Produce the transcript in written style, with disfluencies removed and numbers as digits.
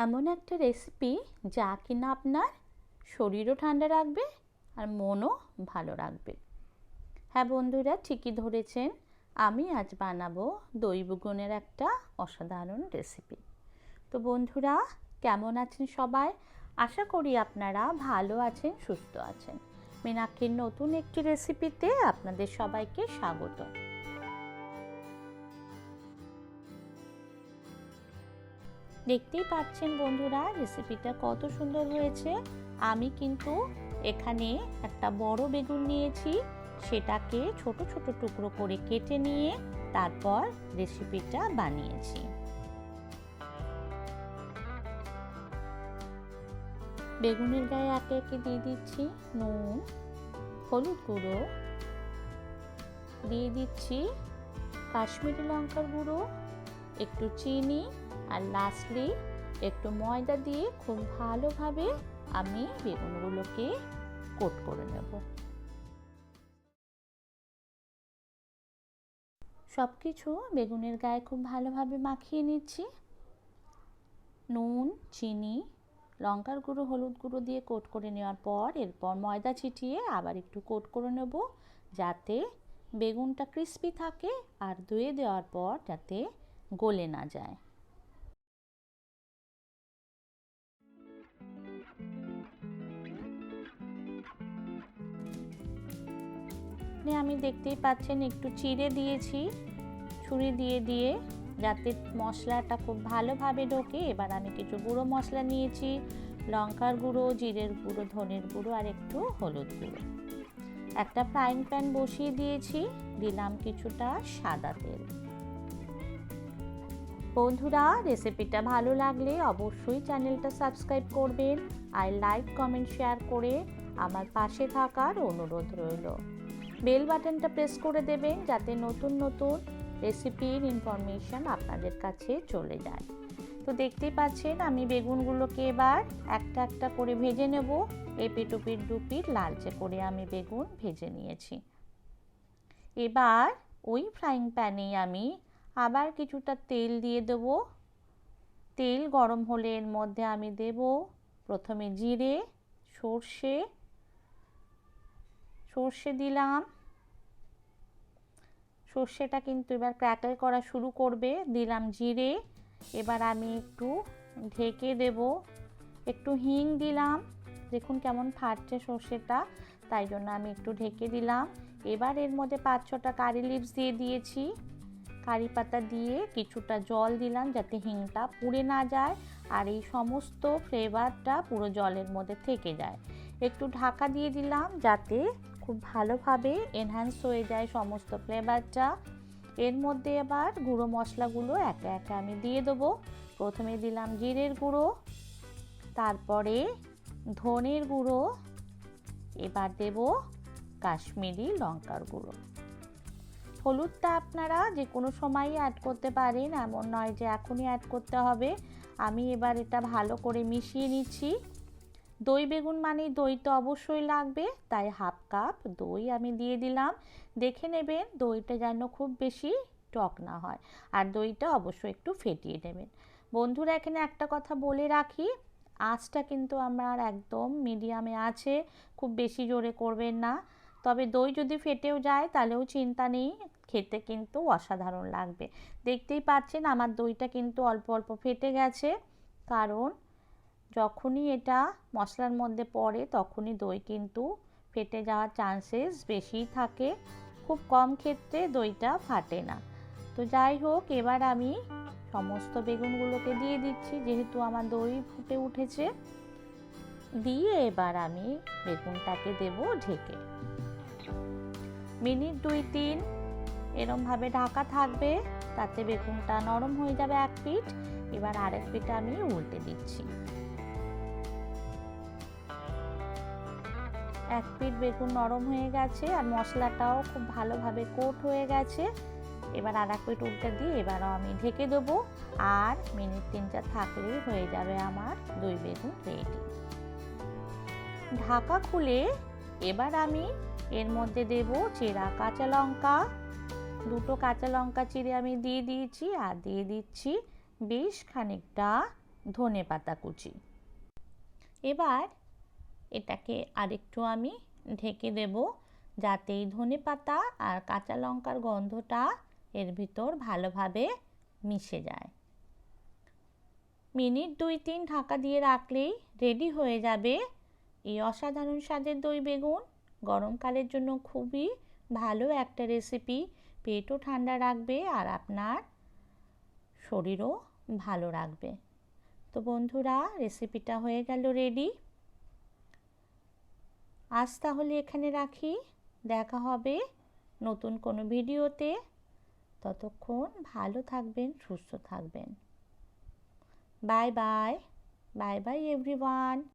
এমন একটা রেসিপি যা কিনা আপনার শরীরও ঠান্ডা রাখবে আর মনও ভালো রাখবে। হ্যাঁ বন্ধুরা, ঠিকই ধরেছেন, আমি আজ বানাবো দই বেগুনের একটা অসাধারণ রেসিপি। তো বন্ধুরা, কেমন আছেন সবাই? আশা করি আপনারা ভালো আছেন, সুস্থ আছেন। মীনাক্ষীর নতুন একটি রেসিপিতে আপনাদের সবাইকে স্বাগত। দেখতেই পাচ্ছেন বন্ধুরা, রেসিপিটা কত সুন্দর হয়েছে। আমি কিন্তু এখানে একটা বড় বেগুন নিয়েছি, সেটাকে ছোট ছোট টুকরো করে কেটে নিয়ে তারপর রেসিপিটা বানিয়েছি। বেগুনের গায়ে একে একে দিয়ে দিচ্ছি নুন, হলুদ গুঁড়ো, দিয়ে দিচ্ছি কাশ্মীরি লঙ্কার গুঁড়ো, একটু চিনি, আর লাস্টলি একটু ময়দা দিয়ে খুব ভালোভাবে আমি বেগুনগুলোকে কোট করে নেব। সব কিছু বেগুনের গায়ে খুব ভালোভাবে মাখিয়ে নিচ্ছি। নুন, চিনি, লঙ্কার গুঁড়ো, হলুদ গুঁড়ো দিয়ে কোট করে নেওয়ার পর এরপর ময়দা ছিটিয়ে আবার একটু কোট করে নেব, যাতে বেগুনটা ক্রিস্পি থাকে আর ধুয়ে দেওয়ার পর যাতে গলে না যায়। আমি দেখতেই পাচ্ছেন একটু চিড়ে দিয়েছি, ছুরি দিয়ে যাতে মশলাটা খুব ভালোভাবে ঢোকে। এবার আমি কিছু গুঁড়ো মশলা নিয়েছি, লঙ্কার গুঁড়ো, জিরের গুঁড়ো, ধনের গুঁড়ো আর একটু হলুদ গুঁড়ো। একটা ফ্রাইং প্যান বসিয়ে দিয়েছি, দিলাম কিছুটা সাদা তেল। বন্ধুরা, রেসিপিটা ভালো লাগলে অবশ্যই চ্যানেলটা সাবস্ক্রাইব করবেন আর লাইক, কমেন্ট, শেয়ার করে আমার পাশে থাকার অনুরোধ রইল। বেল বাটনটা প্রেস করে দেবেন যাতে নতুন নতুন রেসিপির ইনফরমেশন আপনাদের কাছে চলে যায়। তো দেখতেই পাচ্ছেন আমি বেগুনগুলোকে এবার একটা একটা করে ভেজে নেব। এপিট ওপিট দুপিট লালচে করে আমি বেগুন ভেজে নিয়েছি। এবার ওই ফ্রাইং প্যানে আমি আবার কিছুটা তেল দিয়ে দেব। তেল গরম হলে এর মধ্যে আমি দেব প্রথমে জিরে, সর্ষে দিলাম। সর্ষেটা কিন্তু এবার ক্র্যাকল করা শুরু করবে। দিলাম জিরে। এবার আমি একটু ঢেকে দেব। একটু হিং দিলাম, দেখুন কেমন ফাটছে সর্ষেটা, তাই জন্য আমি একটু ঢেকে দিলাম। এবার এর মধ্যে 5-6টা কারি লিভস দিয়ে দিয়েছি, কারি পাতা দিয়ে কিছুটা জল দিলাম যাতে হিংটা পুড়ে না যায় আর এই সমস্ত ফ্লেভারটা পুরো জলের মধ্যে থেকে যায়। একটু ঢাকা দিয়ে দিলাম যাতে খুব ভালোভাবে এনহ্যান্স হয়ে যায় সমস্ত ফ্লেভারটা। এর মধ্যে এবার গুঁড়ো মশলাগুলো একে একে আমি দিয়ে দেবো। প্রথমে দিলাম জিরের গুঁড়ো, তারপরে ধনের গুঁড়ো, এবার দেব কাশ্মীরি লঙ্কার গুঁড়ো। হলুদটা আপনারা যে কোনো সময়ই অ্যাড করতে পারেন, এমন নয় যে এখনই অ্যাড করতে হবে। আমি এবার এটা ভালো করে মিশিয়ে নিচ্ছি। দই বেগুন মানে দই তো অবশ্যই লাগবে, তাই হাফ কাপ দই আমি দিয়ে দিলাম। দেখে নেবেন দইটা যেন খুব বেশি টক না হয়, আর দইটা অবশ্যই একটু ফেটিয়ে নেবেন। বন্ধুরা, এখানে একটা কথা বলে রাখি, আঁচটা কিন্তু আমার একদম মিডিয়ামে আছে, খুব বেশি জোরে করবেন না। তবে দই যদি ফেটেও যায় তাহলেও চিন্তা নেই, খেতে কিন্তু অসাধারণ লাগবে। দেখতেই পাচ্ছেন আমার দইটা কিন্তু অল্প অল্প ফেটে গেছে, কারণ যখনই এটা মশলার মধ্যে পড়ে তখনই দই কিন্তু ফেটে যাওয়ার চান্সেস বেশি থাকে, খুব কম ক্ষেত্রে দইটা ফাটে না। তো যাই হোক, এবার আমি সমস্ত বেগুনগুলোকে দিয়ে দিচ্ছি, যেহেতু আমার দই ফুটে উঠেছে। দিয়ে এবার আমি বেগুনটাকে দেব ঢেকে। মিনিট 2-3 এরমভাবে ঢাকা থাকবে, তাতে বেগুনটা নরম হয়ে যাবে এক পিঠ। এবার আরেক পিঠ আমি উল্টে দিচ্ছি। এক পিঠ বেগুন নরম হয়ে গেছে আর মশলাটাও খুব ভালোভাবে কোট হয়ে গেছে। এবার আর এক পিঠ উল্টে দিয়ে এবারও আমি ঢেকে দেবো, আর মিনিট 3-4 থাকলেই হয়ে যাবে আমার দই বেগুন রেডি। ঢাকা খুলে এবার আমি এর মধ্যে দেব চেরা কাঁচা লঙ্কা। 2টো কাঁচা লঙ্কা চিড়ে আমি দিয়ে দিয়েছি, আর দিয়ে দিচ্ছি বেশ খানিকটা ধনেপাতা কুচি। এবার এটাকে আরেকটু আমি ঢেকে দেব, যাতে এই ধনেপাতা আর কাঁচা লঙ্কার গন্ধটা এর ভিতর ভালোভাবে মিশে যায়। মিনিট 2-3 ঢাকা দিয়ে রাখলেই রেডি হয়ে যাবে এই অসাধারণ স্বাদের দই বেগুন। গরমকালের জন্য খুবই ভালো একটা রেসিপি, পেটও ঠান্ডা রাখবে আর আপনার শরীরও ভালো রাখবে। তো বন্ধুরা, রেসিপিটা হয়ে গেল রেডি। আজ তাহলে এখানে রাখি, দেখা হবে নতুন কোনো ভিডিওতে। ততক্ষণ ভালো থাকবেন, সুস্থ থাকবেন। Bye bye, bye bye everyone.